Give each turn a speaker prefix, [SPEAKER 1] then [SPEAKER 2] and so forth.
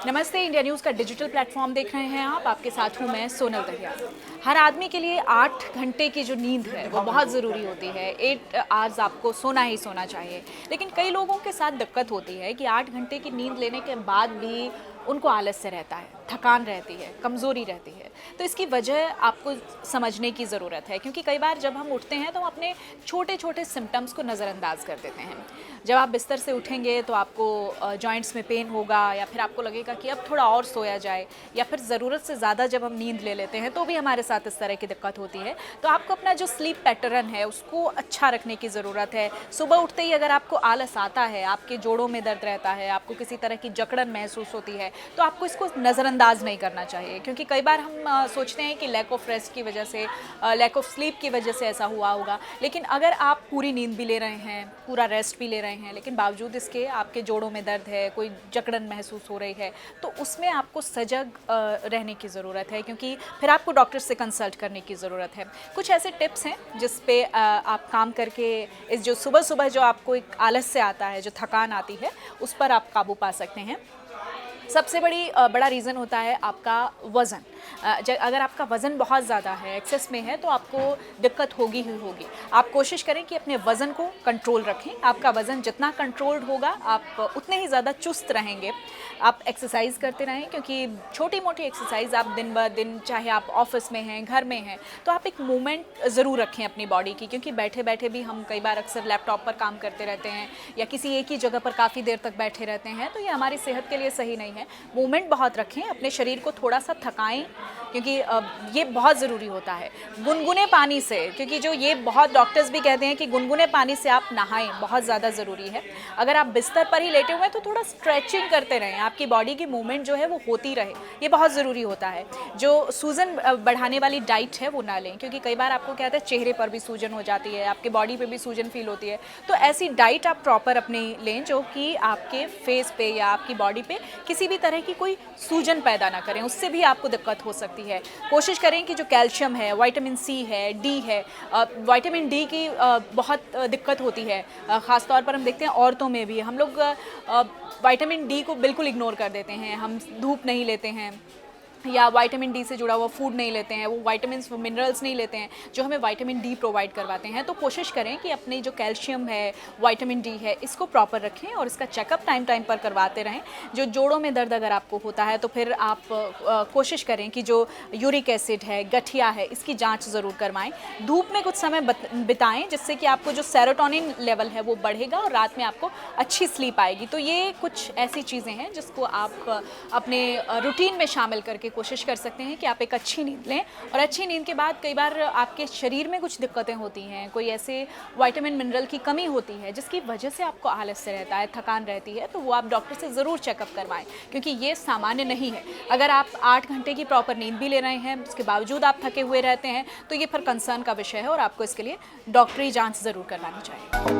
[SPEAKER 1] नमस्ते। India news का digital platform देख रहे हैं आप। आपके साथ हूँ मैं सोनल दहिया। हर आदमी के लिए 8 घंटे की जो नींद है वो बहुत ज़रूरी होती है। 8 आवर्स आपको सोना ही सोना चाहिए। लेकिन कई लोगों के साथ दिक्कत होती है कि 8 घंटे की नींद लेने के बाद भी उनको आलस्य रहता है, थकान रहती है, कमज़ोरी रहती है। तो इसकी वजह आपको समझने की ज़रूरत है, क्योंकि कई बार जब हम उठते हैं तो हम अपने छोटे छोटे सिम्टम्स को नज़रअंदाज कर देते हैं। जब आप बिस्तर से उठेंगे तो आपको जॉइंट्स में पेन होगा, या फिर आपको लगेगा कि अब थोड़ा और सोया जाए, या फिर ज़रूरत से ज़्यादा जब हम नींद ले लेते हैं तो भी हमारे साथ इस तरह की दिक्कत होती है। तो आपको अपना जो स्लीप पैटर्न है उसको अच्छा रखने की ज़रूरत है। सुबह उठते ही अगर आपको आलस आता है, आपके जोड़ों में दर्द रहता है, आपको किसी तरह की जकड़न महसूस होती है, तो आपको इसको नज़रअंदाज नहीं करना चाहिए। क्योंकि कई बार हम सोचते हैं कि लैक ऑफ रेस्ट की वजह से, लैक ऑफ स्लीप की वजह से ऐसा हुआ होगा। लेकिन अगर आप पूरी नींद भी ले रहे हैं, पूरा रेस्ट भी ले रहे हैं, लेकिन बावजूद इसके आपके जोड़ों में दर्द है, कोई जकड़न महसूस हो रही है, तो उसमें आपको सजग रहने की ज़रूरत है, क्योंकि फिर आपको डॉक्टर से कंसल्ट करने की ज़रूरत है। कुछ ऐसे टिप्स हैं जिस पे आप काम करके इस जो सुबह सुबह जो आपको एक आलस्य आता है, जो थकान आती है, उस पर आप काबू पा सकते हैं। सबसे बड़ा रीज़न होता है आपका वज़न। अगर आपका वज़न बहुत ज़्यादा है, एक्सेस में है, तो आपको दिक्कत होगी ही होगी। आप कोशिश करें कि अपने वज़न को कंट्रोल रखें। आपका वज़न जितना कंट्रोल्ड होगा, आप उतने ही ज़्यादा चुस्त रहेंगे। आप एक्सरसाइज़ करते रहें, क्योंकि छोटी मोटी एक्सरसाइज़ आप दिन ब दिन, चाहे आप ऑफिस में हैं, घर में हैं, तो आप एक मूवमेंट ज़रूर रखें अपनी बॉडी की। क्योंकि बैठे बैठे भी हम कई बार अक्सर लैपटॉप पर काम करते रहते हैं, या किसी एक ही जगह पर काफ़ी देर तक बैठे रहते हैं, तो ये हमारी सेहत के लिए सही नहीं है। मूवमेंट बहुत रखें, अपने शरीर को थोड़ा सा थकाएं, क्योंकि ये बहुत ज़रूरी होता है। गुनगुने पानी से, क्योंकि जो ये बहुत डॉक्टर्स भी कहते हैं कि गुनगुने पानी से आप नहाएं, बहुत ज़्यादा ज़रूरी है। अगर आप बिस्तर पर ही लेटे हुए हैं तो थोड़ा स्ट्रेचिंग करते रहें, आपकी बॉडी की मूवमेंट जो है वो होती रहे, ये बहुत ज़रूरी होता है। जो सूजन बढ़ाने वाली डाइट है वो ना लें, क्योंकि कई बार आपको क्या होता है, चेहरे पर भी सूजन हो जाती है, आपके बॉडी पे भी सूजन फील होती है। तो ऐसी डाइट आप प्रॉपर अपनी लें जो कि आपके फेस पे या आपकी बॉडी पे किसी भी तरह की कोई सूजन पैदा ना करें, उससे भी आपको दिक्कत हो सकती है। कोशिश करें कि जो कैल्शियम है, विटामिन सी है, डी है, विटामिन डी की बहुत दिक्कत होती है। ख़ास तौर पर हम देखते हैं औरतों में भी, हम लोग विटामिन डी को बिल्कुल इग्नोर कर देते हैं। हम धूप नहीं लेते हैं, या विटामिन डी से जुड़ा हुआ फूड नहीं लेते हैं, वो विटामिन्स, वो मिनरल्स नहीं लेते हैं जो हमें विटामिन डी प्रोवाइड करवाते हैं। तो कोशिश करें कि अपनी जो कैल्शियम है, विटामिन डी है, इसको प्रॉपर रखें और इसका चेकअप टाइम टाइम पर करवाते रहें। जो जोड़ों में दर्द अगर आपको होता है तो फिर आप कोशिश करें कि जो यूरिक एसिड है, गठिया है, इसकी जाँच ज़रूर करवाएँ। धूप में कुछ समय बिताएँ, जिससे कि आपको जो सेरोटोनिन लेवल है वो बढ़ेगा और रात में आपको अच्छी स्लीप आएगी। तो ये कुछ ऐसी चीज़ें हैं जिसको आप अपने रूटीन में शामिल करके कोशिश कर सकते हैं कि आप एक अच्छी नींद लें। और अच्छी नींद के बाद कई बार आपके शरीर में कुछ दिक्कतें होती हैं, कोई ऐसे विटामिन मिनरल की कमी होती है जिसकी वजह से आपको आलस्य रहता है, थकान रहती है, तो वो आप डॉक्टर से ज़रूर चेकअप करवाएं, क्योंकि ये सामान्य नहीं है। अगर आप 8 घंटे की प्रॉपर नींद भी ले रहे हैं, उसके बावजूद आप थके हुए रहते हैं, तो ये फिर कंसर्न का विषय है और आपको इसके लिए डॉक्टरी जाँच ज़रूर करवानी चाहिए।